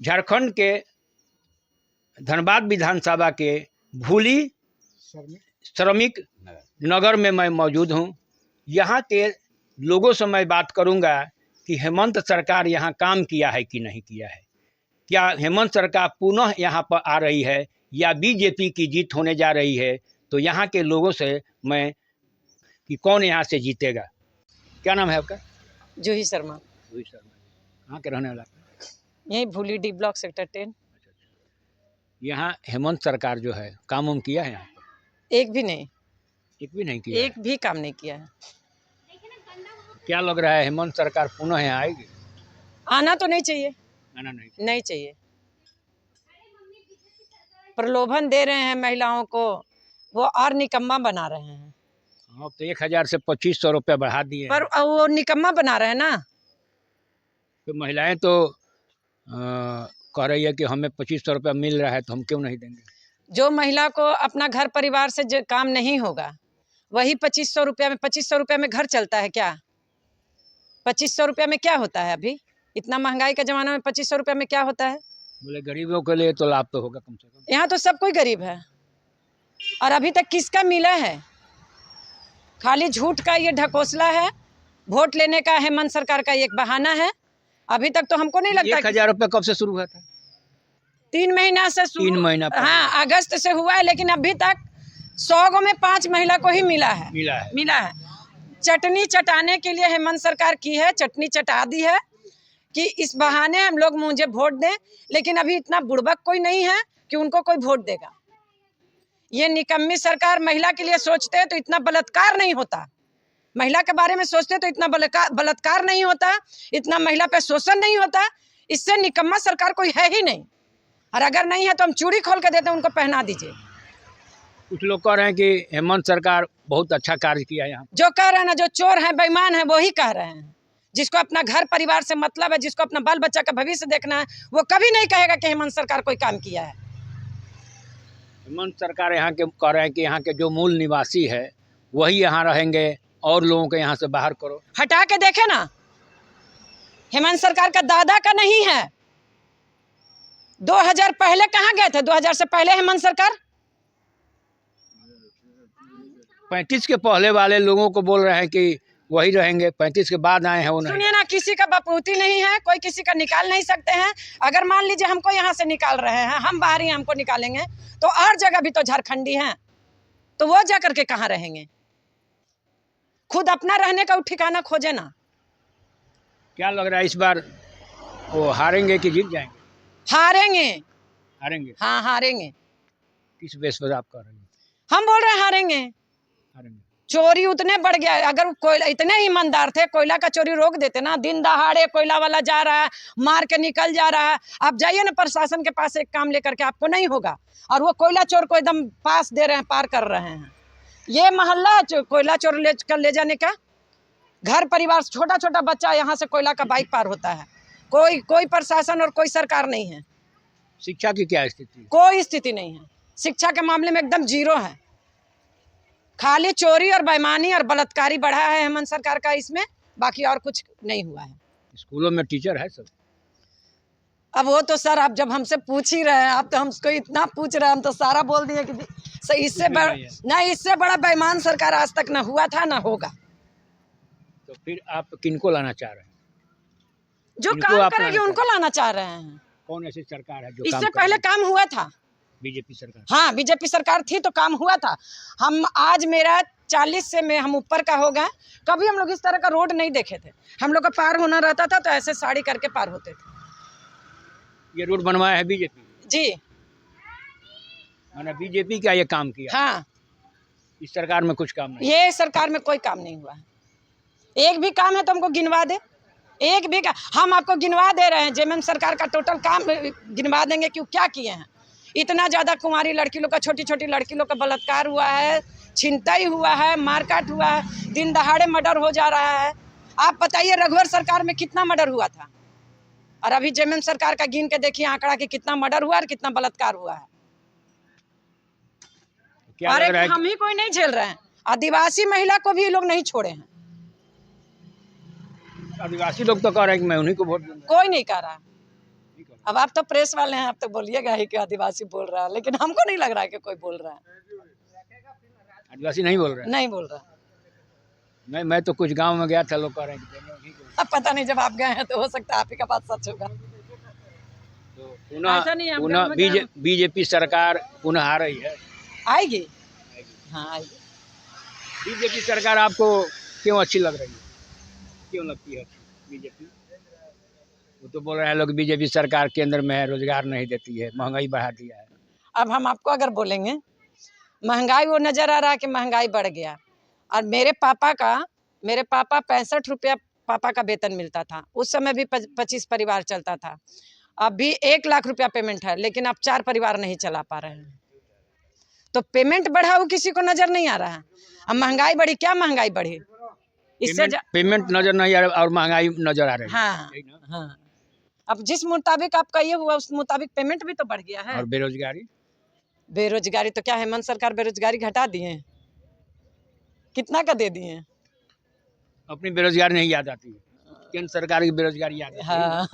झारखंड के धनबाद विधानसभा के भूली श्रमिक नगर में मैं मौजूद हूं। यहां के लोगों से मैं बात करूंगा कि हेमंत सरकार यहां काम किया है कि नहीं किया है। क्या हेमंत सरकार पुनः यहां पर आ रही है या बीजेपी की जीत होने जा रही है। तो यहां के लोगों से मैं कि कौन यहां से जीतेगा। क्या नाम है आपका? जूही शर्मा। जूही शर्मा, कहाँ के रहने वाला? यही भूली डी ब्लॉक सेक्टर 10। यहाँ हेमंत सरकार जो है काम उम किया है यहाँ पर? एक भी नहीं किया, एक भी काम नहीं किया है। क्या लग रहा है हेमंत सरकार पुनः यहाँ आएगी? आना तो नहीं चाहिए, आना नहीं चाहिए। प्रलोभन दे रहे हैं महिलाओं को, वो और निकम्मा बना रहे हैं। अब तो 1000 से 2500 रुपया बढ़ा दिए, पर वो निकम्मा बना रहे हैं ना। तो महिलाएं तो कह रही है कि हमें 2500 रुपया मिल रहा है तो हम क्यों नहीं देंगे। जो महिला को अपना घर परिवार से जो काम नहीं होगा वही 2500 रुपया में, 2500 रुपया में घर चलता है क्या? 2500 रुपया में क्या होता है? अभी इतना महंगाई का जमाना में 2500 रुपया में क्या होता है? बोले गरीबों के लिए तो लाभ तो होगा कम से कम। यहाँ तो सब कोई गरीब है और अभी तक किसका मिला है? खाली झूठ का ये ढकोसला है, वोट लेने का हेमंत सरकार का एक बहाना है। अभी तक तो हमको नहीं लगता। 1000 रुपया कब से शुरू हुआ था? 3 महीना से 3 महीना। हाँ, अगस्त से हुआ है, लेकिन अभी तक 100 गो में 5 महिला को ही मिला है। चटनी चटाने के लिए हेमंत सरकार की है, चटनी चटा दी है कि इस बहाने हम लोग मुझे वोट दें, लेकिन अभी इतना बुड़बक कोई नहीं है कि उनको कोई वोट देगा। ये निकम्मी सरकार महिला के लिए सोचते तो इतना बलात्कार नहीं होता, महिला के बारे में सोचते तो इतना बलात्कार नहीं होता, इतना महिला पे शोषण नहीं होता। इससे निकम्मा सरकार कोई है ही नहीं। और अगर नहीं है तो हम चूड़ी खोल के देते हैं, उनको पहना दीजिए। कुछ लोग कह रहे हैं कि हेमंत सरकार बहुत अच्छा कार्य किया है। यहाँ जो कह रहे हैं ना, जो चोर है, बेईमान है, वो ही कह रहे हैं। जिसको अपना घर परिवार से मतलब है, जिसको अपना बाल बच्चा का भविष्य देखना है, वो कभी नहीं कहेगा कि हेमंत सरकार कोई काम किया है। हेमंत सरकार यहाँ के कह रहे हैं कि यहाँ के जो मूल निवासी है वही यहाँ रहेंगे और लोगों को यहाँ से बाहर करो। हटा के देखे ना, हेमंत सरकार का दादा का नहीं है। 2000 पहले कहाँ गए थे? 2000 से पहले हेमंत सरकार 35 के पहले वाले लोगों को बोल रहे हैं कि वही रहेंगे, 35 के बाद आए हैं वो नहीं। सुनिए ना, किसी का बपूती नहीं है, कोई किसी का निकाल नहीं सकते हैं। अगर मान लीजिए हमको यहाँ से निकाल रहे हैं, हम बाहरी हमको निकालेंगे, तो और जगह भी तो झारखंडी हैं, तो वो जा करके कहाँ रहेंगे? खुद अपना रहने का ठिकाना खोजे ना। क्या लग रहा है इस बार वो हारेंगे कि जीत जाएंगे? हारेंगे। हाँ, हारेंगे। किस बेस पर आप कह रहे हैं? हम बोल रहे हैं हारेंगे। चोरी उतने बढ़ गया है। अगर कोयला इतने ईमानदार थे, कोयला का चोरी रोक देते ना। दिन दहाड़े कोयला वाला जा रहा है, मार के निकल जा रहा है। आप जाइए ना प्रशासन के पास एक काम लेकर के, आपको नहीं होगा। और वो कोयला चोर को एकदम पास दे रहे हैं, पार कर रहे हैं। ये मोहल्ला कोयला चोर ले जाने का, घर परिवार, छोटा छोटा बच्चा यहाँ से कोयला का बाइक पार होता है। कोई प्रशासन और कोई सरकार नहीं है। शिक्षा की क्या स्थिति? कोई स्थिति नहीं है। शिक्षा के मामले में एकदम जीरो है। खाली चोरी और बेईमानी और बलात्कारी बढ़ा है हेमंत सरकार का इसमें, बाकी और कुछ नहीं हुआ है। स्कूलों में टीचर है सब? अब वो तो सर, आप जब हमसे पूछ ही रहे हैं, आप तो हमको इतना पूछ रहे हैं, हम तो सारा बोल दिए कि इससे बड़ा बेईमान सरकार आज तक ना हुआ था ना होगा। तो फिर आप किनको लाना चाह रहे हैं? जो काम करेगी उनको लाना चाह रहे हैं। कौन ऐसी सरकार है जो इससे पहले काम हुआ था? बीजेपी सरकार। हाँ, बीजेपी सरकार थी तो काम हुआ था। हम आज मेरा 40 से हम ऊपर का हो गए, कभी हम लोग इस तरह का रोड नहीं देखे थे। हम लोग का पार होना रहता था तो ऐसे साड़ी करके पार होते थे। ये रोड बनवाया है बीजेपी जी। मैंने बीजेपी का ये काम किया। हाँ, इस सरकार में कुछ काम नहीं। ये सरकार में कोई काम नहीं हुआ है। एक भी काम है तो हमको गिनवा दे, एक भी का हम आपको गिनवा दे रहे हैं। जेएमएम सरकार का टोटल काम गिनवा देंगे कि क्या किए हैं। इतना ज़्यादा कुंवारी लड़की लोग का, छोटी छोटी लड़की लोग का बलात्कार हुआ है, छिनतई हुआ है, मारकाट हुआ है, दिन दहाड़े मर्डर हो जा रहा है। आप बताइए रघुवर सरकार में कितना मर्डर हुआ था, और अभी जेएमएम सरकार का गिन के देखिए आंकड़ा कि कितना मर्डर हुआ और कितना बलात्कार हुआ है। अरे हम ही कोई नहीं झेल रहे हैं, आदिवासी महिला को भी ये लोग नहीं छोड़े हैं। आदिवासी लोग तो कह रहे हैं कि मैं उन्हीं को वोट दूंगा। कोई नहीं कह रहा है। अब आप तो प्रेस वाले हैं, आप तो बोलिएगा ही कि आदिवासी बोल रहा है, लेकिन हमको नहीं लग रहा है कि कोई बोल रहा है। आदिवासी नहीं बोल रहे हैं? नहीं बोल रहा। मैं तो कुछ गांव में गया था, लोग कह रहे हैं कि दोनों ही बोल अब पता नहीं, जब आप गए हैं तो हो सकता है आप ही का बात सच होगा। रहे हैं। तो ऐसा नहीं है, हम पुनः गाँव में गए हैं। बीजेपी सरकार पुनः आ रही है। आएगी, हाँ आएगी। बीजेपी सरकार आपको क्यों अच्छी लग रही है, क्यों लगती है बीजेपी? वो तो बोल रहे हैं लोग बीजेपी सरकार केंद्र में है, रोजगार नहीं देती है, महंगाई बढ़ा दिया है। अब हम आपको अगर बोलेंगे महंगाई, वो नजर आ रहा है कि महंगाई बढ़ गया। और मेरे पापा 65 रुपया पापा का वेतन मिलता था, उस समय भी 25 परिवार चलता था। अभी 1 लाख रुपया पेमेंट है, लेकिन अब 4 परिवार नहीं चला पा रहे हैं। तो पेमेंट बढ़ा वो किसी को नजर नहीं आ रहा है। अब महंगाई बढ़ी, क्या महंगाई बढ़ी? इससे पेमेंट नजर नहीं आ रहा और महंगाई नजर आ रही है। हाँ, हाँ। अब जिस मुताबिक आपका ये हुआ, उस मुताबिक पेमेंट भी तो बढ़ गया है। और बेरोजगारी तो क्या, हेमंत सरकार बेरोजगारी घटा दिए, कितना का दे दिए? अपनी बेरोजगारी नहीं याद आती है, केंद्र सरकार की बेरोजगारी याद आती है। हाँ।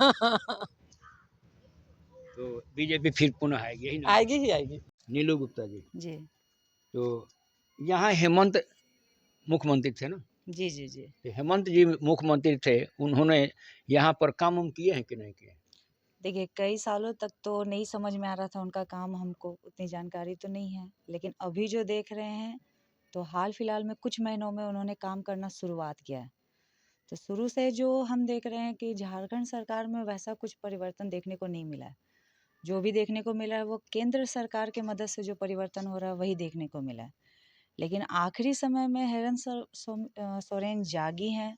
तो बीजेपी फिर पुनः आएगी, यही ना? आएगी ही आएगी। नीलू गुप्ता जी, जी तो यहाँ हेमंत मुख्यमंत्री थे ना? जी जी जी। तो हेमंत जी मुख्यमंत्री थे, उन्होंने यहाँ पर काम हम किए हैं कि नहीं किए? देखिए, कई सालों तक तो नहीं समझ में आ रहा था उनका काम, हमको उतनी जानकारी तो नहीं है, लेकिन अभी जो देख रहे हैं तो हाल फिलहाल में कुछ महीनों में उन्होंने काम करना शुरुआत किया है। तो शुरू से जो हम देख रहे हैं कि झारखंड सरकार में वैसा कुछ परिवर्तन देखने को नहीं मिला है। जो भी देखने को मिला है वो केंद्र सरकार के मदद से जो परिवर्तन हो रहा है वही देखने को मिला है। लेकिन आखिरी समय में हेमंत सोरेन जागी हैं,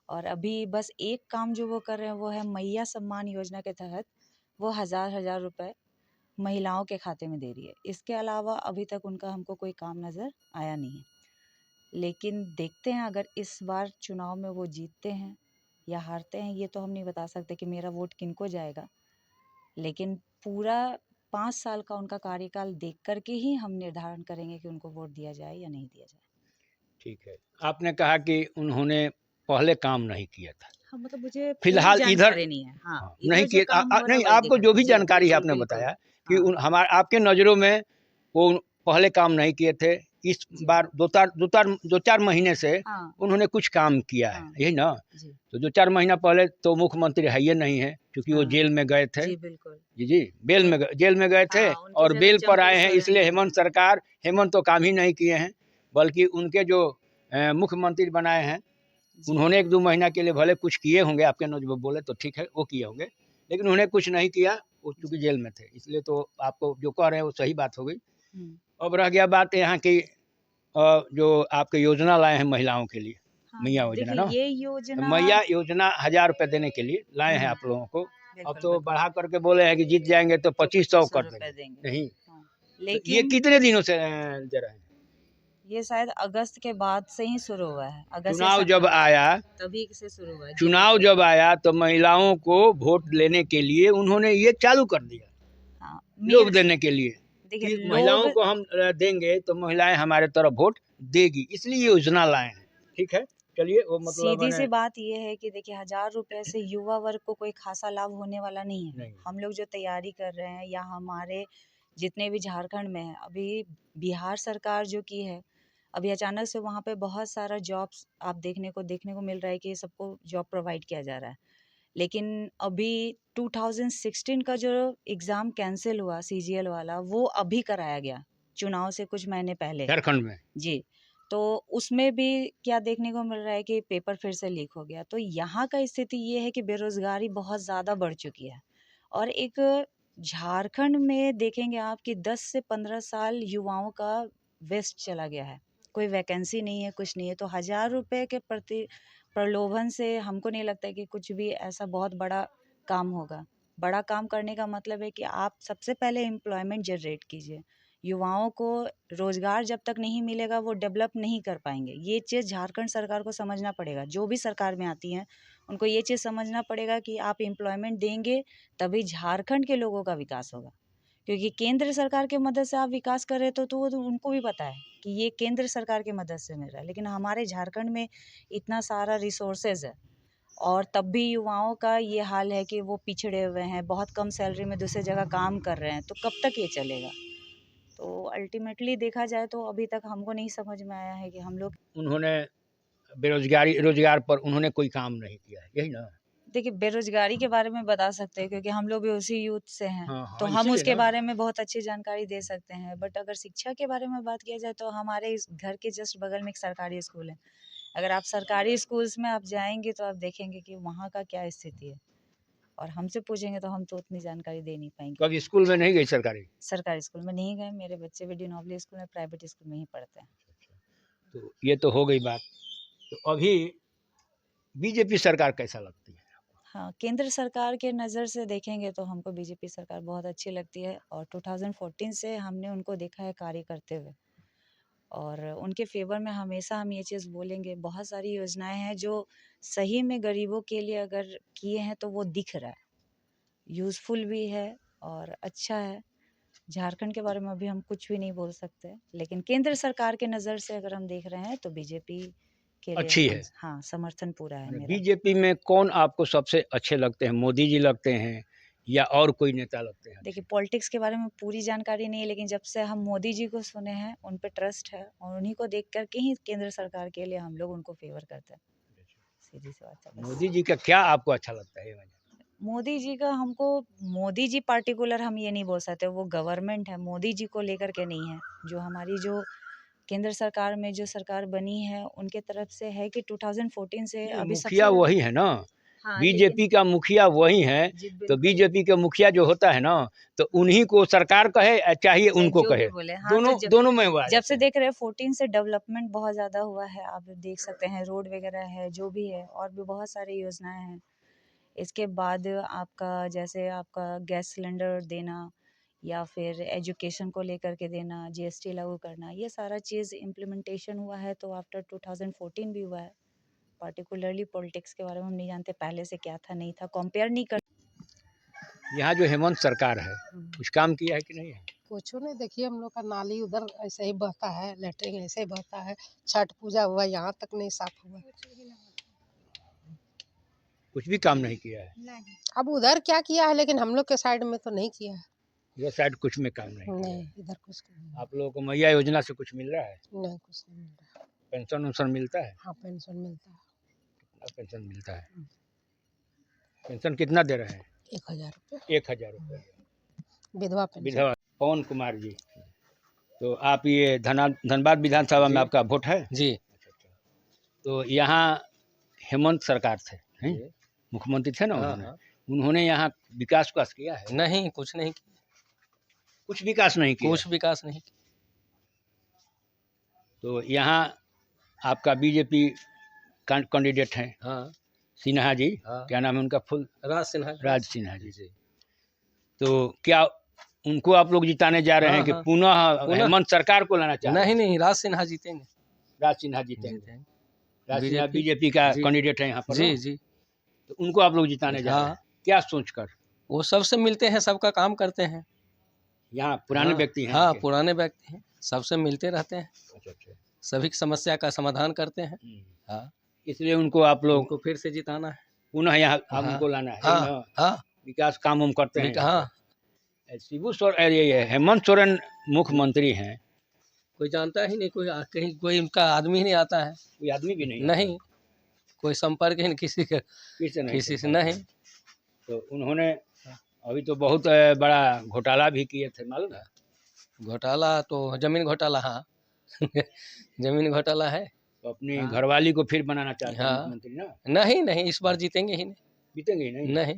और अभी बस एक काम जो वो कर रहे हैं वो है मैया सम्मान योजना के तहत वो हजार रुपए महिलाओं के खाते में दे रही है। इसके अलावा अभी तक उनका हमको कोई काम नज़र आया नहीं है। लेकिन देखते हैं, अगर इस बार चुनाव में वो जीतते हैं या हारते हैं, ये तो हम नहीं बता सकते कि मेरा वोट किनको जाएगा। लेकिन पूरा 5 साल का उनका कार्यकाल देख करके ही हम निर्धारण करेंगे कि उनको वोट दिया जाए या नहीं दिया जाए। ठीक है, आपने कहा कि उन्होंने पहले काम नहीं किया था। हाँ, मतलब मुझे फिलहाल इधर नहीं है। हाँ, नहीं किए, नहीं, आपको जो भी जानकारी है आपने बताया कि हमारे आपके नज़रों में वो पहले काम नहीं किए थे। इस बार दो चार महीने से उन्होंने कुछ काम किया है, यही ना? तो 2-4 महीना पहले तो मुख्यमंत्री है ही नहीं है, क्योंकि वो जेल में गए थे। जी बिल्कुल। जी जेल में गए थे और बेल पर आए हैं, इसलिए हेमंत तो काम ही नहीं किए हैं। बल्कि उनके जो मुख्यमंत्री बनाए हैं उन्होंने 1-2 महीना के लिए भले कुछ किए होंगे, आपके नजर बोले तो ठीक है, वो किए होंगे, लेकिन उन्हें कुछ नहीं किया, वो चूँकि जेल में थे। इसलिए तो आपको जो कह रहे हैं वो सही बात हो गई। अब रह गया बात यहाँ की जो आपके योजना लाए हैं महिलाओं के लिए, मैया योजना ना? ये योजना, मैया योजना 1000 रुपये देने के लिए लाए हैं आप लोगों को। अब तो बढ़ा करके बोले हैं कि जीत जाएंगे तो 2500 कर देंगे। नहीं, लेकिन ये कितने दिनों से दे रहे हैं? ये शायद अगस्त के बाद से ही शुरू हुआ है। चुनाव जब आया तभी से शुरू हुआ है। चुनाव जब आया तो महिलाओं को वोट लेने के लिए उन्होंने ये चालू कर दिया, लोग देने के लिए कि महिलाओं को हम देंगे तो महिलाएं हमारे तरफ वोट देगी, इसलिए योजना लाए हैं। ठीक है, चलिए, वो मतलब सीधी सी बात ये है कि देखिए, 1000 रुपए से युवा वर्ग को कोई खासा लाभ होने वाला नहीं है। नहीं। हम लोग जो तैयारी कर रहे हैं या हमारे जितने भी झारखंड में है, अभी बिहार सरकार जो की है, अभी अचानक से वहाँ पे बहुत सारा जॉब्स आप देखने को मिल रहा है कि सबको जॉब प्रोवाइड किया जा रहा है। लेकिन अभी 2016 का जो एग्ज़ाम कैंसिल हुआ CGL वाला, वो अभी कराया गया चुनाव से कुछ महीने पहले झारखंड में। जी, तो उसमें भी क्या देखने को मिल रहा है कि पेपर फिर से लीक हो गया। तो यहाँ का स्थिति ये है कि बेरोज़गारी बहुत ज़्यादा बढ़ चुकी है, और एक झारखंड में देखेंगे आप कि 10 से 15 साल युवाओं का वेस्ट चला गया है। कोई वैकेंसी नहीं है, कुछ नहीं है। तो 1000 रुपए के प्रति प्रलोभन से हमको नहीं लगता है कि कुछ भी ऐसा बहुत बड़ा काम होगा। बड़ा काम करने का मतलब है कि आप सबसे पहले एम्प्लॉयमेंट जनरेट कीजिए। युवाओं को रोज़गार जब तक नहीं मिलेगा वो डेवलप नहीं कर पाएंगे। ये चीज़ झारखंड सरकार को समझना पड़ेगा। जो भी सरकार में आती हैं उनको ये चीज़ समझना पड़ेगा कि आप एम्प्लॉयमेंट देंगे तभी झारखंड के लोगों का विकास होगा। क्योंकि केंद्र सरकार के मदद से आप विकास कर रहे तो वो तो उनको भी पता है कि ये केंद्र सरकार की मदद से मिल रहा है, लेकिन हमारे झारखंड में इतना सारा रिसोर्सेज है और तब भी युवाओं का ये हाल है कि वो पिछड़े हुए हैं, बहुत कम सैलरी में दूसरी जगह काम कर रहे हैं, तो कब तक ये चलेगा। तो अल्टीमेटली देखा जाए तो अभी तक हमको नहीं समझ में आया है कि हम लोग, उन्होंने रोजगार पर उन्होंने कोई काम नहीं किया है, यही ना। देखिए बेरोजगारी के बारे में बता सकते हैं क्योंकि हम लोग भी उसी यूथ से हैं, हाँ, तो हम इसीलिए उसके ना। बारे में बहुत अच्छी जानकारी दे सकते हैं। बट अगर शिक्षा के बारे में बात किया जाए तो हमारे इस घर के जस्ट बगल में एक सरकारी स्कूल है। अगर आप सरकारी स्कूल्स में आप जाएंगे तो आप देखेंगे कि वहाँ का क्या स्थिति है, और हमसे पूछेंगे तो हम तो उतनी जानकारी दे नहीं पाएंगे। कभी स्कूल में नहीं गई सरकारी? सरकारी स्कूल में नहीं गए, मेरे बच्चे भी डिनोबली स्कूल में, प्राइवेट स्कूल में ही पढ़ते हैं। तो ये तो हो गई बात। तो अभी बीजेपी सरकार कैसा लगती है? हाँ, केंद्र सरकार के नज़र से देखेंगे तो हमको बीजेपी सरकार बहुत अच्छी लगती है, और 2014 से हमने उनको देखा है कार्य करते हुए, और उनके फेवर में हमेशा हम ये चीज़ बोलेंगे। बहुत सारी योजनाएं हैं जो सही में गरीबों के लिए अगर किए हैं तो वो दिख रहा है, यूज़फुल भी है और अच्छा है। झारखंड के बारे में अभी हम कुछ भी नहीं बोल सकते, लेकिन केंद्र सरकार के नज़र से अगर हम देख रहे हैं तो बीजेपी के लिए अच्छी है। हाँ, समर्थन पूरा है मेरा। बीजेपी में कौन आपको सबसे अच्छे लगते हैं? मोदी जी लगते हैं या और कोई नेता लगते हैं? देखिए पॉलिटिक्स के बारे में पूरी जानकारी नहीं है, लेकिन जब से हम मोदी जी को सुने हैं उन पे ट्रस्ट है, और उन्हीं को देख करके ही केंद्र सरकार के लिए हम लोग उनको फेवर करते हैं। सीधी सी बात है बस। मोदी जी का क्या आपको अच्छा लगता है? मोदी जी का हमको, मोदी जी पार्टिकुलर हम ये नहीं बोल सकते, वो गवर्नमेंट है, मोदी जी को लेकर के नहीं है। जो हमारी जो केंद्र सरकार में जो सरकार बनी है उनके तरफ से है कि 2014 से अभी मुखिया वही है ना, हाँ, बीजेपी का मुखिया वही है। तो बीजेपी का मुखिया जो होता है ना, तो उन्हीं को सरकार कहे चाहिए उनको कहे, हाँ, दोनों तो दोनों में हुआ है। जब से देख रहे हैं 14 से डेवलपमेंट बहुत ज़्यादा हुआ है, आप देख सकते हैं रोड वगैरह है, जो भी है, और भी बहुत सारी योजनाएं हैं। इसके बाद आपका जैसे आपका गैस सिलेंडर देना, या फिर एजुकेशन को लेकर के देना, जीएसटी लागू करना, ये सारा चीज़ इम्प्लीमेंटेशन हुआ है। तो आफ्टर 2014 भी हुआ है। पार्टिकुलरली पॉलिटिक्स के बारे में हम नहीं जानते पहले से क्या था नहीं था, कंपेयर नहीं कर। यहाँ जो हेमंत सरकार है कुछ काम किया है कि नहीं है? कुछ नहीं, देखिए हम लोग का नाली उधर ऐसे ही बहता है, लेटरिन ऐसे ही बहता है, छठ पूजा हुआ यहाँ तक नहीं साफ हुआ। कुछ भी काम नहीं किया है? अब उधर क्या किया है, लेकिन हम लोग के साइड में तो नहीं किया है। ये साइड कुछ में काम नहीं किया है। नहीं, इधर कुछ नहीं। आप लोगों को मैया योजना से कुछ मिल रहा है? नहीं, कुछ नहीं मिल रहा। पेंशन उन्शन मिलता है? हाँ, पेंशन मिलता है। पेंशन मिलता है। पेंशन कितना दे रहे हैं? 1000 रुपये। 1000 रुपये विधवा पेंशन। विधवा। पवन कुमार जी, तो आप ये धनबाद विधानसभा में आपका वोट है जी? तो यहाँ हेमंत सरकार थे, हैं? मुख्यमंत्री थे ना उन्होंने यहाँ विकास किया है? नहीं, कुछ नहीं, कुछ विकास नहीं किया। कुछ विकास नहीं। तो यहाँ आपका बीजेपी कैंडिडेट हैं? हाँ, सिन्हा जी। हाँ। क्या नाम है उनका? राज सिन्हा जी। तो क्या उनको आप लोग जिताने जा रहे हैं कि पुनः हेमंत सरकार को लाना चाह रहे हैं? नहीं, राज सिन्हा जीतेंगे। राज सिन्हा जीतेंगे। राज सिन्हा बीजेपी का कैंडिडेट है यहाँ पर। जी। तो उनको आप लोग जिताने जा रहे हैं, क्या सोचकर? वो सबसे मिलते हैं, सबका काम करते हैं। यहाँ पुराने व्यक्ति हैं? हाँ, पुराने व्यक्ति हैं, सबसे मिलते रहते हैं। अच्छा। सभी समस्या का समाधान करते हैं। हाँ, इसलिए उनको आप लोग को फिर से जिताना है, पुनः यहाँ उनको लाना है। हाँ, विकास काम हम करते हैं। हाँ। शिबू सोरेन, हेमंत सोरेन मुख्यमंत्री हैं, कोई जानता ही नहीं, कहीं कोई उनका आदमी ही नहीं आता है। कोई आदमी भी नहीं, कोई संपर्क ही नहीं किसी से नहीं। तो उन्होंने अभी तो बहुत बड़ा घोटाला भी किए थे, मालूम है? घोटाला तो जमीन घोटाला। हाँ जमीन घोटाला है। तो अपनी घरवाली को फिर बनाना चाहते हैं मुख्यमंत्री ना? नहीं, इस बार जीतेंगे ही नहीं। जीतेंगे ही नहीं।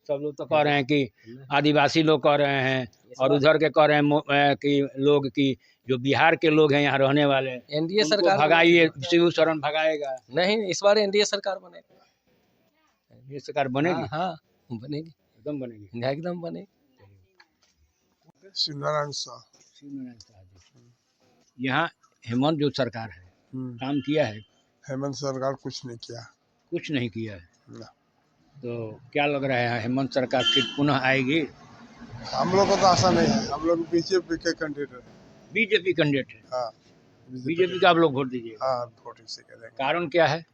सब लोग तो कह रहे हैं कि आदिवासी लोग कह रहे हैं, और उधर के कह रहे हैं कि लोग की जो बिहार के लोग हैं यहाँ रहने वाले, एनडीए सरकार भगाइए, शिबू सोरेन भगाएगा। नहीं, इस बार एनडीए सरकार बनेगी। ये सरकार बनेगी? हाँ, बनेगी, एकदम बनेगी, एकदम बनेगी। शिवनारायण शाह जी। यहाँ हेमंत जो सरकार है काम किया है? हेमंत सरकार कुछ नहीं किया। कुछ नहीं किया है ना। तो क्या लग रहा है हेमंत सरकार फिर पुनः आएगी? हम लोग को तो आशा नहीं है, हम लोग बीजेपी के कैंडिडेट है। बीजेपी कैंडिडेट है? हाँ, बीजेपी का आप लोग वोट दीजिए? हाँ, वोट इसे करेंगे। कारण क्या है?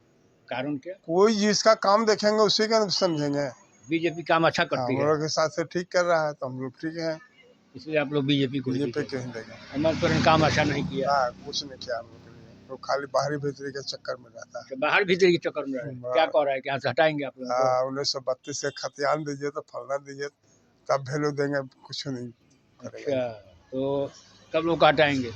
कारण क्या? कोई जिसका काम देखेंगे उसी का समझेंगे। बीजेपी काम अच्छा करती हम है, लोग के साथ से ठीक कर रहा है तो हम लोग ठीक है। इसलिए आप लोग बीजेपी को ही बीजेपी देंगे। क्यों देंगे? हेमंत सोरेन काम अच्छा नहीं किया। ना कुछ नहीं किया हम लोग के लिए, तो खाली बाहरी भीतरी के चक्कर में रहता है। तो बाहर भीतर के चक्कर में रहे। क्या कह रहा है कि यहाँ से हटाएंगे आप लोग को? 1932 से खतियान दीजिए तो फलना दीजिए तब वैल्यू देंगे, कुछ नहीं करेगा। अच्छा, तो तब लोग हटाएंगे।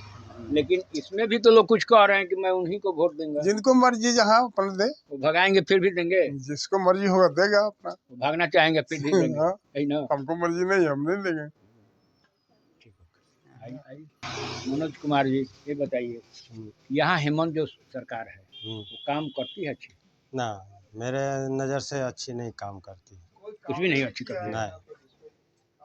लेकिन इसमें भी तो लोग कुछ कह रहे हैं कि मैं उन्हीं को वोट दूंगा। जिनको मर्जी जहाँ अपन दे, वो भगाएंगे फिर भी देंगे, जिसको मर्जी होगा देगा अपना। वो भागना चाहेंगे फिर भी देंगे। हाँ, यही ना? हमको मर्जी नहीं है, हम नहीं देंगे। ठीक है। आइए। मनोज कुमार जी, ये बताइए, यहाँ हेमंत जो सरकार है वो काम करती है अच्छी? ना, मेरे नज़र से अच्छी नहीं काम करती। कुछ भी नहीं अच्छी करती है। नहीं,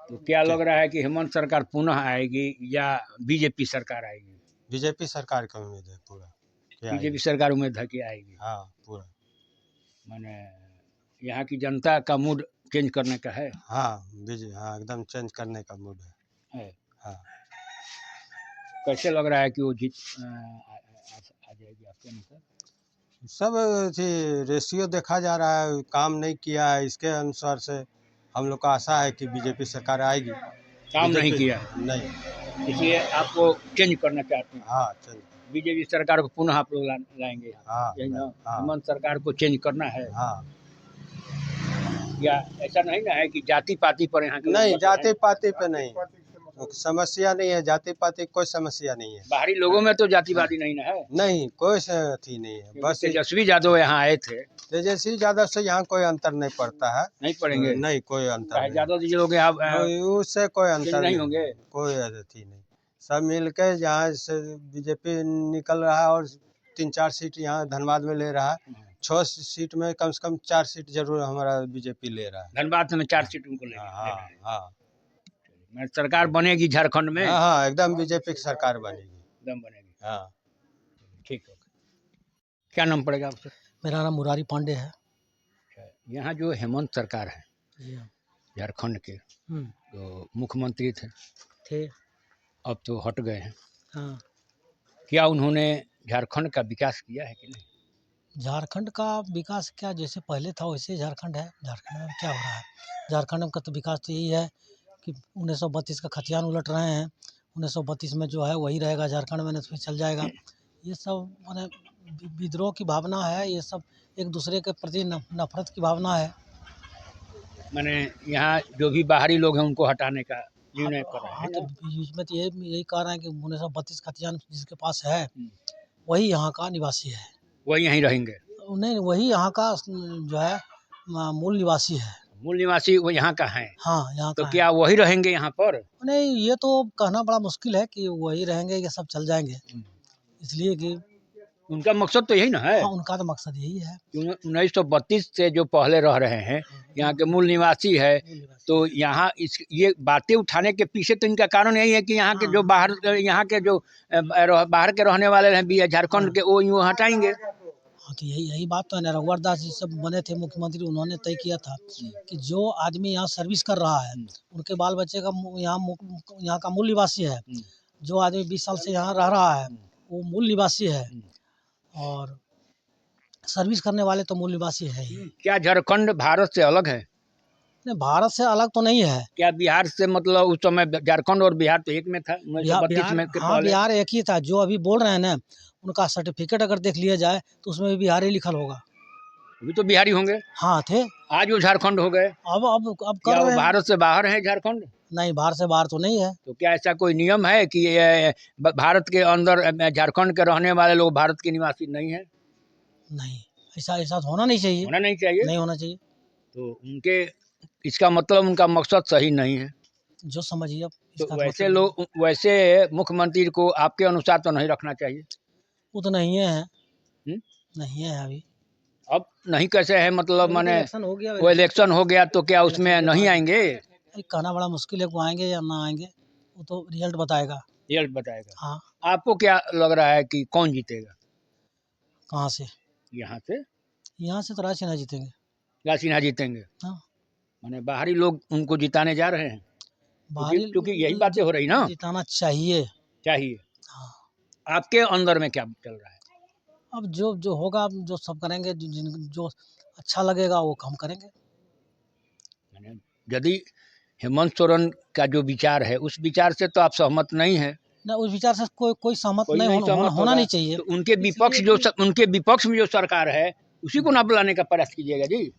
तो क्या लग रहा है कि हेमंत सरकार पुनः आएगी या बीजेपी सरकार आएगी? बीजेपी सरकार की उम्मीद है पूरा। क्या बीजेपी सरकार उम्मीद है कि आएगी। हाँ, पूरा। माने यहाँ की जनता का मूड चेंज करने का है। हाँ, हाँ, एकदम चेंज करने का मूड है। हाँ। कैसे लग रहा है कि वो जीत आ जाएगी आपके अनुसार? सब रेशियो देखा जा रहा है, काम नहीं किया है, इसके अनुसार से हम लोग का आशा है कि बीजेपी सरकार आएगी। काम नहीं किया नहीं, इसलिए आपको चेंज करना चाहते हैं। हाँ, चेंज। बीजेपी सरकार को पुनः आप लोग लाएंगे। हाँ, यही ना? हाँ। हेमंत सरकार को चेंज करना है। हाँ, या ऐसा नहीं ना है कि जाति पाति पर यहाँ के लोग नहीं, बटे हैं? जाति पाति पे नहीं, समस्या नहीं है, जाति पाति कोई समस्या नहीं है। बाहरी लोगों में तो जातिवादी नहीं ना है? नहीं, कोई अथी नहीं है। बस तेजस्वी यादव यहाँ आए थे। तेजस्वी यादव से यहाँ कोई अंतर नहीं पड़ता है। नहीं पड़ेंगे? नहीं, कोई अंतर नहीं। यादव जी लोग यहाँ उससे कोई अंतर नहीं होंगे? कोई अथी नहीं। सब मिलके जहाँ से बीजेपी निकल रहा है और 3-4 सीट यहाँ धनबाद में ले रहा है। 6 सीट में कम से कम 4 सीट जरूर हमारा बीजेपी ले रहा है। धनबाद में 4 सीट उनको ले हाँ, हाँ। मैं सरकार बनेगी झारखंड में? हाँ, एकदम बीजेपी की सरकार बनेगी। एकदम बनेगी। हाँ, ठीक है। क्या नाम पड़ेगा आपसे? मेरा नाम मुरारी पांडे है। यहाँ जो हेमंत सरकार है झारखंड के, तो मुख्यमंत्री थे, अब तो हट गए हैं। हाँ। क्या उन्होंने झारखंड का विकास किया है कि नहीं? झारखंड का विकास क्या जैसे पहले था वैसे झारखंड है। झारखंड में क्या हो रहा है? झारखंड का तो विकास तो यही है कि 1932 का खतियान उलट रहे हैं। 1932 में जो है वही रहेगा झारखंड में, नहीं तो फिर चल जाएगा। ये सब माने विद्रोह की भावना है, ये सब एक दूसरे के प्रति नफरत की भावना है। माने यहाँ जो भी बाहरी लोग हैं उनको हटाने का निर्णय कर रहे हैं। हाँ, तो बीच में तो यही कह रहे हैं कि 1932 खतियान जिसके पास है वही यहाँ का निवासी है, वही यहीं रहेंगे? नहीं, वही यहाँ का जो है मूल निवासी है। मूल निवासी वो यहाँ का है? हाँ, यहाँ तो का क्या वही रहेंगे यहाँ पर? नहीं, ये तो कहना बड़ा मुश्किल है कि वही रहेंगे या सब चल जाएंगे, इसलिए कि उनका मकसद तो यही ना है? हाँ, उनका तो मकसद यही है। 1932 से जो पहले रह रहे हैं यहाँ के मूल निवासी है, तो यहाँ ये बातें उठाने के पीछे तो इनका कारण यही है कि यहाँ के जो बाहर यहाँ के जो बाहर के रहने वाले हैं झारखंड के, वो यूँ हटाएंगे। हाँ, तो यही बात तो है ना। रघुवर दास जी सब बने थे मुख्यमंत्री, उन्होंने तय किया था कि जो आदमी यहाँ सर्विस कर रहा है उनके बाल बच्चे का यहाँ का मूल निवासी है। जो आदमी 20 साल से यहाँ रह रहा है वो मूल निवासी है, और सर्विस करने वाले तो मूल निवासी है ही। क्या झारखंड भारत से अलग है? नहीं, भारत से अलग तो नहीं है। क्या बिहार से, मतलब उस समय झारखंड और बिहार तो एक में था 1932 में के हाँ, पहले? बिहार एक ही था। जो अभी बोल रहे हैं ना, उनका सर्टिफिकेट अगर देख लिया जाए तो उसमें भी बिहारी लिखल होगा। अभी तो बिहारी होंगे? हाँ, थे। आज वो झारखंड हो गए? अब कर क्या रहे वो हैं। भारत से बाहर है झारखंड? नहीं, बाहर से बाहर तो नहीं है। तो क्या ऐसा कोई नियम है कि भारत के अंदर झारखंड के रहने वाले लोग भारत के निवासी नहीं है? नहीं, ऐसा होना नहीं चाहिए। होना नहीं चाहिए? नहीं होना चाहिए। तो उनके, इसका मतलब उनका मकसद सही नहीं है। जो समझिए। तो वैसे लोग, वैसे मुख्यमंत्री को आपके अनुसार तो नहीं रखना चाहिए? वो तो नहीं है। नहीं है अभी। अब नहीं कैसे है, मतलब माने वो वो इलेक्शन हो गया तो क्या उसमें नहीं आएंगे? कहना बड़ा मुश्किल है, वो आएंगे या ना आएंगे, वो तो रिजल्ट बताएगा। रिजल्ट बताएगा। हाँ। आपको क्या लग रहा है कि कौन जीतेगा? कहाँ से? यहाँ से? यहाँ से तो राज सिन्हा जीतेंगे। राज सिन्हा जीतेंगे? हाँ। माने बाहरी लोग उनको जिताने जा रहे हैं? बाहरी, क्योंकि यही बातें हो रही ना। जिताना चाहिए। चाहिए। हाँ। आपके अंदर में क्या चल रहा है? अब जो जो होगा जो सब करेंगे, जो अच्छा लगेगा वो हम करेंगे। मैंने यदि हेमंत सोरेन का जो विचार है उस विचार से तो आप सहमत नहीं है, ना, उस विचार से कोई सहमत कोई नहीं नहीं होना सहमत होना होगा। नहीं चाहिए। तो उनके विपक्ष में जो सरकार है उसी को ना बुलाने का प्रयास कीजिएगा जी।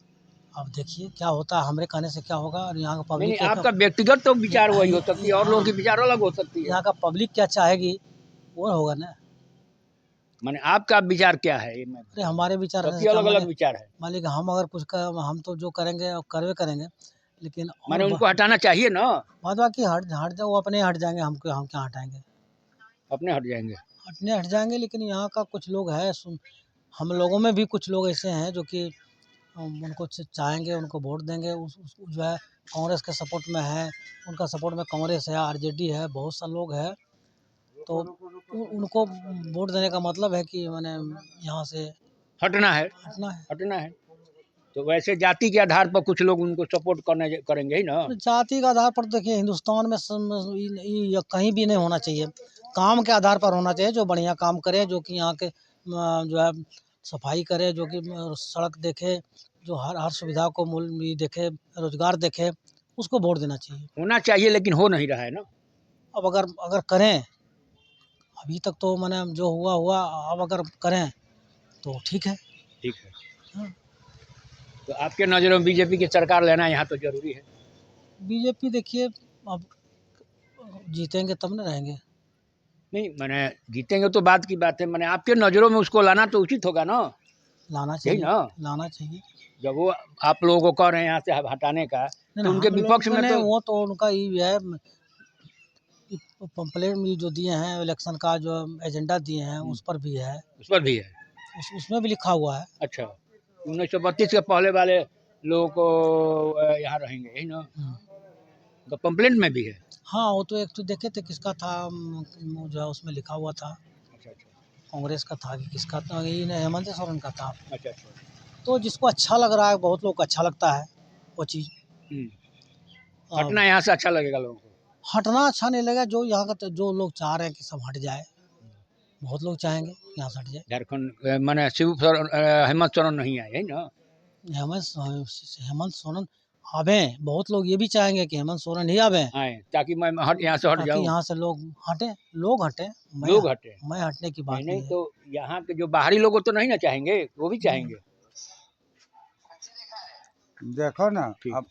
अब देखिए क्या होता है, हमारे कहने से क्या होगा, और यहाँ का नहीं, पब्लिक आपका व्यक्तिगत तो विचार वही हो सकती है और लोगों की विचार अलग हो सकती है। यहाँ का पब्लिक क्या चाहेगी वो होगा ना। माने आपका विचार क्या है? ये अरे हमारे विचार सबकी अलग अलग विचार है। मालिक हम अगर कुछ कर, हम तो जो करेंगे करवे करेंगे, लेकिन माने उनको हटाना चाहिए ना। बात बाकी हट हट जाए, वो अपने हट जाएंगे, हम क्या हटाएंगे, अपने हट जाएंगे। हट जाएंगे। लेकिन यहाँ का कुछ लोग हैं, हम लोगों में भी कुछ लोग ऐसे हैं जो कि उनको चाहेंगे, उनको वोट देंगे। उस जो है कांग्रेस के सपोर्ट में है, उनका सपोर्ट में कांग्रेस है, आरजेडी है, बहुत सा लोग है। तो उनको वोट देने का मतलब है कि मैंने यहाँ से हटना है। तो वैसे जाति के आधार पर कुछ लोग उनको सपोर्ट करेंगे ही ना। जाति के आधार पर देखिए, हिंदुस्तान में कहीं भी नहीं होना चाहिए, काम के आधार पर होना चाहिए। जो बढ़िया काम करे, जो कि यहाँ के जो है सफाई करे, जो कि सड़क देखे, जो हर सुविधा को मूल देखे, रोजगार देखे, उसको वोट देना चाहिए। होना चाहिए, लेकिन हो नहीं रहा है ना। अब अगर करें, अभी तक तो मैंने जो हुआ, अब अगर करें तो ठीक है। हाँ। तो आपके नज़रों में बीजेपी की सरकार लेना यहाँ तो जरूरी है। बीजेपी देखिए, अब जीतेंगे तब न रहेंगे। नहीं, मैंने जीतेंगे तो बात की बात है, मैंने आपके नज़रों में उसको लाना तो उचित होगा ना। लाना चाहिए ना, लाना चाहिए। जब वो आप लोगों को कह रहे हैं यहाँ से हटाने का, तो उनके विपक्ष में तो वो तो उनका ही है, पंपलेट में जो दिए हैं इलेक्शन का, जो एजेंडा दिए हैं उस पर भी है। उसमें भी लिखा हुआ है। अच्छा, 1932 के पहले वाले लोगों को यहाँ रहेंगे यही ना, तो पंपलेट में भी है। हाँ, वो तो एक तो देखे थे किसका था, जो है उसमें लिखा हुआ था। अच्छा। कांग्रेस का था कि किसका था, ये हेमंत सोरेन का था। अच्छा। तो जिसको अच्छा लग रहा है, बहुत लोग को अच्छा लगता है वो चीज़। हटना यहाँ से अच्छा लगेगा लोगों को। हटना अच्छा नहीं लगेगा। जो यहाँ का जो लोग चाह रहे हैं कि सब हट जाए, बहुत लोग चाहेंगे यहाँ से हट जाए। झारखंड मैंने हेमंत सोरेन नहीं आए है ना। हेमंत सोरेन आवे, बहुत लोग ये भी चाहेंगे कि हेमंत सोरेन ही आवे, ताकि मैं यहाँ से हट जाऊँ, यहाँ से लोग हटे। मैं हटने की बात नहीं। तो यहाँ के जो बाहरी लोग तो नहीं ना चाहेंगे, वो भी चाहेंगे। देखो ना, अब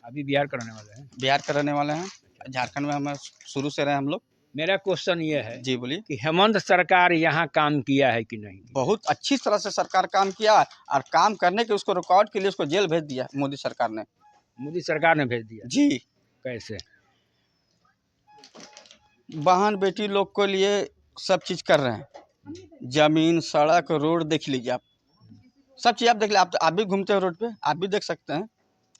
अभी बिहार कराने वाले हैं। झारखंड में हम शुरू से रहे हम लोग। मेरा क्वेश्चन ये है जी बोलिए कि हेमंत सरकार यहाँ काम किया है कि नहीं? बहुत अच्छी तरह से सरकार काम किया, और काम करने के उसको रिकॉर्ड के लिए उसको जेल भेज दिया मोदी सरकार ने भेज दिया जी। कैसे? बहन बेटी लोग के लिए सब चीज़ कर रहे हैं। जमीन, सड़क, रोड देख लीजिए आप, सब चीज़ आप देख लीजिए। आप भी घूमते हो रोड पे, आप भी देख सकते हैं।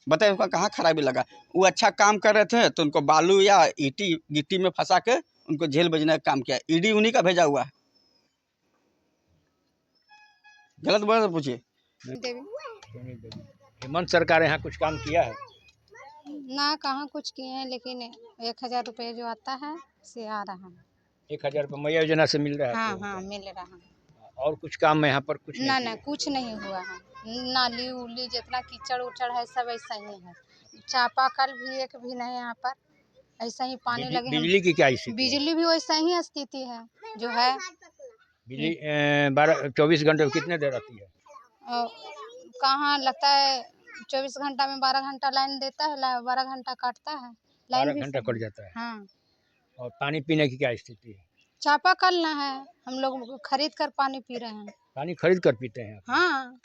बताइए उनका कहाँ खराबी लगा? वो अच्छा काम कर रहे थे तो उनको बालू या गिट्टी में फंसा के उनको जेल भेजने का काम किया। ईडी उन्हीं का भेजा हुआ है। गलत बोल तो पूछिए। हेमंत सरकार यहाँ कुछ काम किया है ना? कहाँ कुछ किए हैं, लेकिन 1000 रुपये जो आता है से आ रहा है। 1000 रुपये मैया योजना से मिल रहा है? हाँ मिल रहा है। और कुछ काम में यहाँ पर कुछ ना कुछ नहीं हुआ है। नाली उली जितना कीचड़ उचड़ है सब ऐसा ही है। चापाकल भी एक भी नहीं यहाँ पर, ऐसा ही पानी लगे। बिजली की क्या स्थिति? बिजली भी वैसा ही स्थिति है जो है। बिजली 24 घंटे में कितने देर आती है? कहाँ लगता है 24 घंटा में 12 घंटा लाइन देता है, 12 घंटा काटता है, लाइन 12 घंटा कट जाता है। हाँ। और पानी पीने की क्या स्थिति है? चापाकल ना है, हम लोग खरीद कर पानी पी रहे हैं। पानी खरीद कर पीते हैं? हाँ।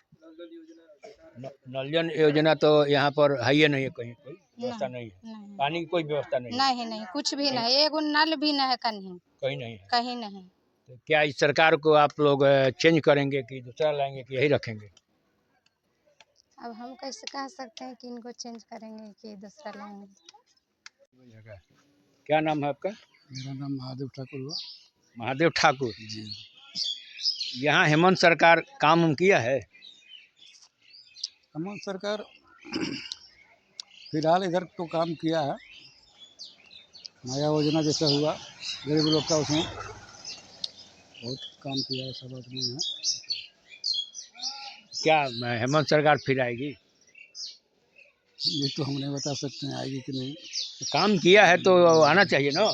नल जल योजना तो यहाँ पर है ही नहीं है, कहीं कोई व्यवस्था नहीं है। पानी की कोई व्यवस्था नहीं, कुछ भी नहीं। एगो नल भी नहीं है, कहीं नहीं। तो क्या इस सरकार को आप लोग चेंज करेंगे कि दूसरा लाएंगे कि यही रखेंगे? अब हम कैसे कह सकते हैं कि इनको चेंज करेंगे कि दूसरा लाएंगे। क्या नाम है आपका? मेरा नाम महादेव ठाकुर हुआ। महादेव ठाकुर जी। यहाँ हेमंत सरकार काम किया है? हेमंत सरकार फिलहाल इधर तो काम किया है। नया योजना जैसे हुआ गरीब लोग का, उसमें बहुत काम किया है सब आदमी यहाँ। क्या हेमंत सरकार फिर आएगी? ये तो हम नहीं बता सकते हैं आएगी कि नहीं। काम किया है तो आना चाहिए ना।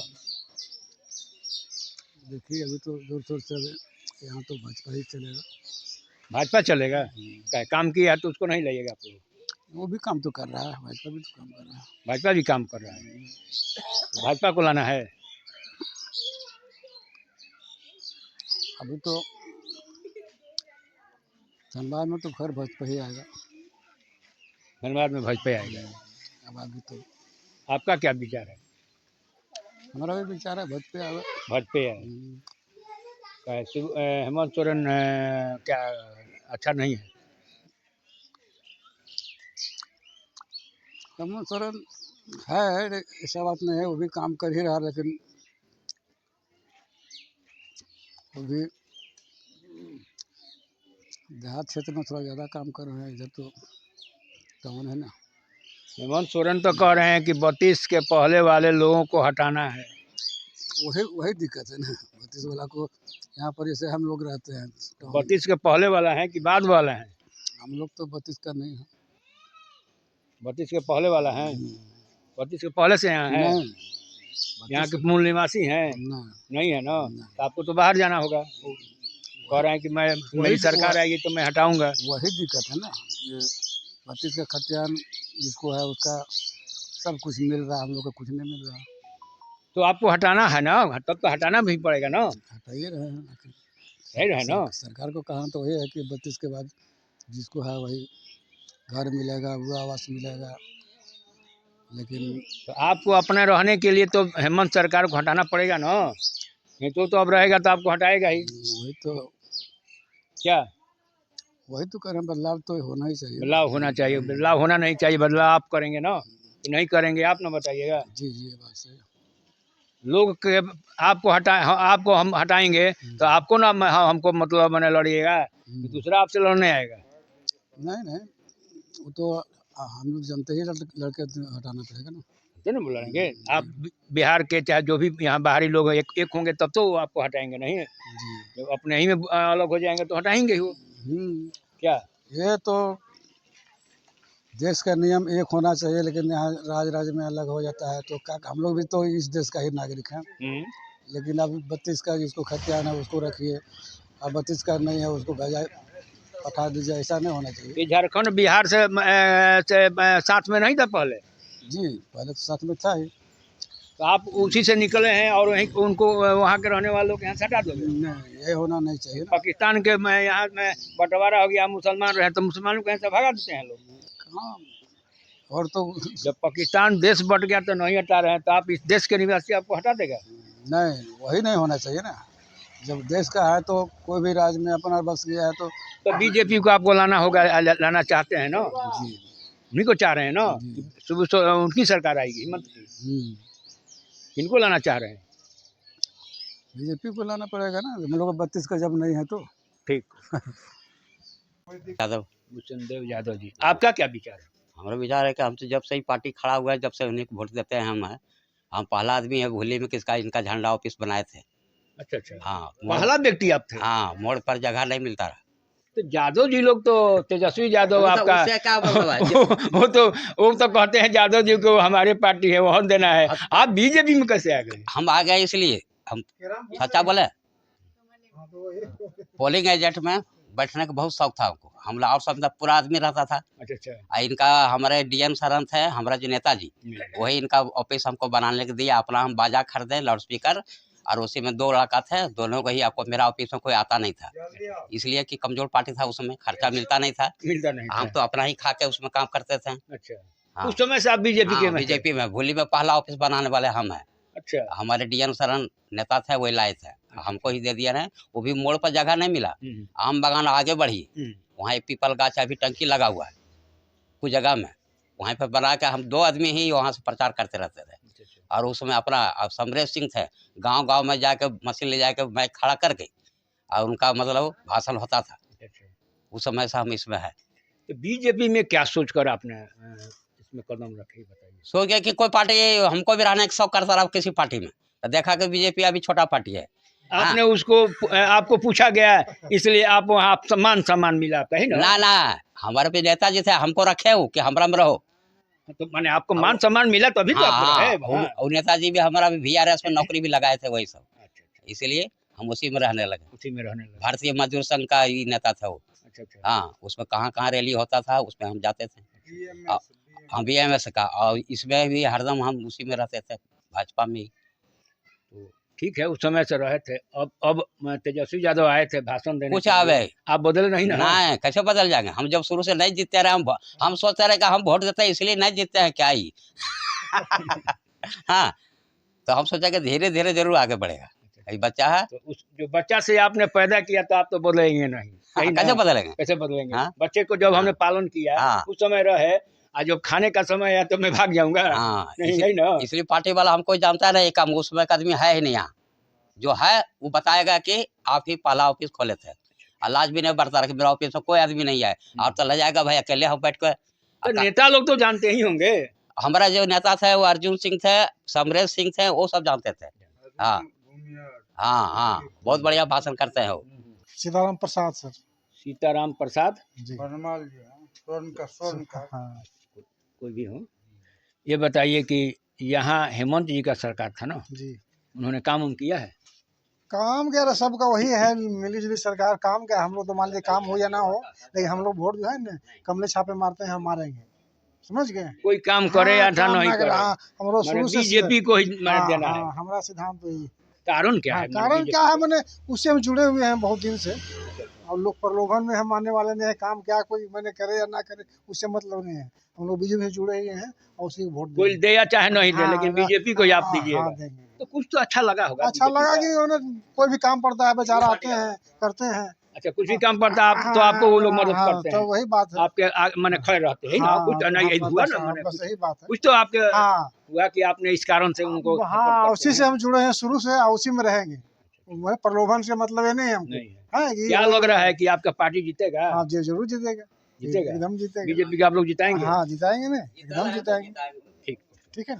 देखिए अभी तो जोर शोर से यहाँ तो भाजपा ही चलेगा। भाजपा चलेगा? क्या काम किया है तो उसको नहीं लगेगा आप लोग? वो भी काम तो कर रहा है, भाजपा भी तो काम कर रहा है। भाजपा भी काम कर रहा है, तो भाजपा को लाना है। अभी तो धनबाद में तो खैर भाजपा ही आएगा। धनबाद में भाजपा आएगा। अब आगे तो आपका क्या विचार है? हमारा भी विचार है भाजपा आएगा। भाजपा है। हेमंत सोरेन क्या अच्छा नहीं है? हेमंत सोरेन है, ऐसा बात नहीं है, वो भी काम कर ही रहा, लेकिन वो भी देहात क्षेत्र में थोड़ा ज़्यादा काम कर रहे हैं, इधर तो टाउन है ना। हेमंत सोरेन तो कह रहे हैं कि 32 के पहले वाले लोगों को हटाना है। वही दिक्कत है ना, 32 वाला को यहाँ पर जैसे हम लोग रहते हैं। 32 के पहले वाला है कि बाद वाला है? हम लोग तो 32 का नहीं है। 32 के पहले वाला है? 32 के पहले से यहाँ है? यहाँ के मूल निवासी हैं? नहीं है ना। तो आपको तो बाहर जाना होगा। कह रहे हैं कि मैं मेरी सरकार आएगी तो मैं हटाऊंगा। वही दिक्कत है ना, ये 32 का खतियान जिसको है उसका सब कुछ मिल रहा है, हम लोग को कुछ नहीं मिल रहा। तो आपको हटाना है ना, तब तो हटाना भी पड़ेगा ना। हटाइए रहे हैं, सही रहे ना। सरकार को कहा तो वही है कि 32 के बाद जिसको है वही घर मिलेगा, वो आवास मिलेगा। लेकिन तो आपको अपने रहने के लिए तो हेमंत सरकार को हटाना पड़ेगा ना, नहीं तो अब रहेगा तो आपको हटाएगा ही। वही तो क्या वही तो करें, बदलाव तो होना ही चाहिए। बदलाव होना चाहिए। बदलाव होना नहीं चाहिए, बदलाव आप करेंगे ना, तो नहीं करेंगे आप ना बताइएगा। जी जी, ये बात सही। लोग के आपको आपको हम हटाएंगे तो आपको ना हमको मतलब मैंने लड़िएगा, दूसरा आपसे लड़ने आएगा। नहीं, वो तो हम लोग जानते ही लड़के हटाना पड़ेगा ना, ना बोलेंगे। आप बिहार के चाहे जो भी यहाँ बाहरी लोग हैं एक होंगे तब तो वो आपको हटाएंगे, नहीं है? जब अपने ही में अलग हो जाएंगे तो हटाएंगे ही वो। क्या ये तो देश का नियम एक होना चाहिए, लेकिन यहाँ राज्य में अलग हो जाता है। तो क्या हम लोग भी तो इस देश का ही नागरिक हैं। लेकिन अब 32 का जिसको खतियान है उसको रखिए, अब 32 का नहीं है उसको पठा दीजिए, ऐसा नहीं होना चाहिए। ये झारखंड बिहार से साथ में नहीं था पहले? जी पहले तो साथ में था ही। तो आप उसी से निकले हैं और वहीं उनको वहाँ के रहने वालों के यहाँ से हटा दोगे? नहीं, ये होना नहीं चाहिए। पाकिस्तान के में यहाँ में बंटवारा हो गया, मुसलमान रहे तो मुसलमानों को यहाँ से भगा देते हैं लोग। हाँ, और तो जब पाकिस्तान देश बट गया तो नहीं हटा रहे हैं, तो आप इस देश के निवासी आपको हटा देगा? नहीं, वही नहीं होना चाहिए ना। जब देश का है तो कोई भी राज्य में अपना बस गया है तो बीजेपी को आपको लाना होगा, लाना चाहते हैं ना? जी, उन्हीं को चाह रहे हैं ना। सुबह उनकी सरकार आएगी हिम्मत की। किनको लाना चाह रहे हैं? बीजेपी को लाना पड़ेगा ना, हम लोग 32 का जब नहीं है तो। ठीक। यादव, भूषणदेव यादव जी, आपका क्या विचार है? हमारा विचार है कि हम तो जब से ही पार्टी खड़ा हुआ है जब से उन्हीं को वोट देते हैं। हम पहला आदमी है भूली में किसका इनका झंडा ऑफिस बनाए थे। अच्छा। हाँ, पहला व्यक्ति आप थे? हाँ, मोड़ पर जगह नहीं मिलता रहा। तो यादव जी लोग तो तेजस्वी यादव आपका वो तो कहते हैं यादव जी को हमारे पार्टी है वहाँ देना है। आप बीजेपी में कैसे आ गए? हम आ गए इसलिए, हम सच्चा बोले, पोलिंग एजेंट में बैठने का बहुत शौक था हमको। हम और सब पूरा आदमी रहता था। अच्छा। इनका हमारे डीएम सरन थे, हमारा जो नेताजी, वही इनका ऑफिस हमको बनाने के दिया। अपना हम बाजा खरीदे, लाउड स्पीकर, और उसी में 2 लड़का थे, दोनों को ही। आपको मेरा ऑफिस में कोई आता नहीं था, इसलिए कि कमजोर पार्टी था, उसमें खर्चा मिलता नहीं था। हम तो अपना ही खा के उसमें काम करते थे। अच्छा। हाँ। उस समय से आप बीजेपी में भूली में पहला ऑफिस बनाने वाले हम हैं। अच्छा। हमारे डीएम सरन नेता थे, वही लाए थे। हमको ही दे दिया है। वो भी मोड़ पर जगह नहीं मिला। आम बागान आगे बढ़ी, वहाँ पीपल गाछ अभी टंकी लगा हुआ है कुछ जगह में, वहाँ पर बना के हम 2 आदमी ही वहाँ से प्रचार करते रहते थे। और उसमें अपना समरेश सिंह थे, गांव में जाके मशीन ले जाके मैं खड़ा करके और उनका मतलब भाषण होता था। उस समय से हम इसमें है। तो बीजेपी में क्या सोच कर आपने इसमें कदम रखे, बताइए? सोच गया कि कोई पार्टी हमको भी रहने का शौक करता रहा किसी पार्टी में, तो देखा कि बीजेपी अभी छोटा पार्टी है, आपने उसको आपको पूछा गया इसलिए आप वहाँ आप सम्मान मिला आपका ही ना ना हमारे पे नेताजी थे हमको रखे हो कि हमरा में रहो तो माने आपको मान सम्मान मिला तभी तो आप रहे। और नेताजी भी हमारा भी VRS में नौकरी भी लगाए थे वही सब, इसलिए हम उसी में रहने लगे। उसी में रहने लगे। भारतीय मजदूर संघ का ही नेता था वो। अच्छा। हाँ, उसमें कहाँ कहाँ रैली होता था उसमें हम जाते थे। हाँ BMS का, और इसमें भी हरदम हम उसी में रहते थे, भाजपा में ही। तो ठीक है, उस समय से रहे थे। अब तेजस्वी यादव आए थे भाषण देने, कुछ आवे आप बदले नहीं ना? नहीं, कैसे बदल जाएंगे? हम जब शुरू से नहीं जीतते रहे, हम सोचते रहे कि हम वोट देते हैं इसलिए नहीं जीतते हैं क्या ही। हाँ, तो हम सोचा कि धीरे धीरे जरूर आगे बढ़ेगा। ये बच्चा है तो उस जो बच्चा से आपने पैदा किया तो आप तो बदलेंगे नहीं। कैसे बदलेंगे? कैसे बदलेंगे? बच्चे को जब हमने पालन किया उस समय रहे, आज जब खाने का समय है तो मैं भाग जाऊंगा? नहीं ना। इसलिए पार्टी वाला हमको जानता नहीं, काम उस समय का आदमी है ही नहीं यहाँ। जो है वो बताएगा कि आप ही पहला ऑफिस खोले थे, लाज भी नहीं बरता रहे मेरा ऑफिस में कोई आदमी नहीं है, आप तो ले जाएगा भाई अकेले हम बैठ कर। तो नेता लोग तो जानते ही होंगे। हमारा जो नेता थे वो अर्जुन सिंह थे, समरेश सिंह थे, वो सब जानते थे। हाँ हाँ हाँ, बहुत बढ़िया भाषण करते हैं वो। सीताराम प्रसाद सर। सीताराम प्रसाद जी। कोई भी हो। ये बताइए कि यहाँ हेमंत जी का सरकार था ना जी, उन्होंने काम किया है? काम क्या सबका वही है, मिली जुली सरकार। काम क्या, हम लोग तो मान लीजिए काम हो या ना हो, लेकिन हम लोग वोट जो है ना कमले छापे मारते हैं, हम मारेंगे, समझ गए? कोई काम करे या नहीं करे, हम लोग शुरू से बीजेपी को ही देना है। हमारा सिद्धांत तो यही। कारण क्या है? कारण क्या है, मैंने उससे हम जुड़े हुए हैं बहुत दिन से, और लोग प्रलोभन में हम आने वाले नहीं है। काम क्या कोई मैंने करे या ना करे उससे मतलब नहीं है, हम लोग बीजेपी से जुड़े हुए हैं और उसी को वोट कोई दे या चाहे नहीं दे, लेकिन बीजेपी को ही आप दीजिएगा। तो कुछ तो अच्छा लगा होगा। अच्छा लगा कि उन्हें कोई भी काम पड़ता है बेचारा आते हैं करते हैं। अच्छा, कुछ भी काम पड़ता है तो आपको वो लोग मदद करते हैं। तो वही बात है, आपके मैंने खड़े रहते हैं ना, कुछ नहीं हुआ ना, बस यही बात है। कुछ तो आपके हुआ कि आपने इस कारण से उनको। हाँ, उसी से हम जुड़े हैं शुरू से, उसी में रहेंगे। प्रलोभन से मतलब है नहीं हमको। क्या लग रहा है कि आपका पार्टी जीतेगा? हाँ जी, जरूर जीतेगा, जीतेगा, एकदम जीतेगा। बीजेपी का आप लोग जिताएंगे? हाँ जिताएंगे ना, एकदम जिताएंगे। ठीक है।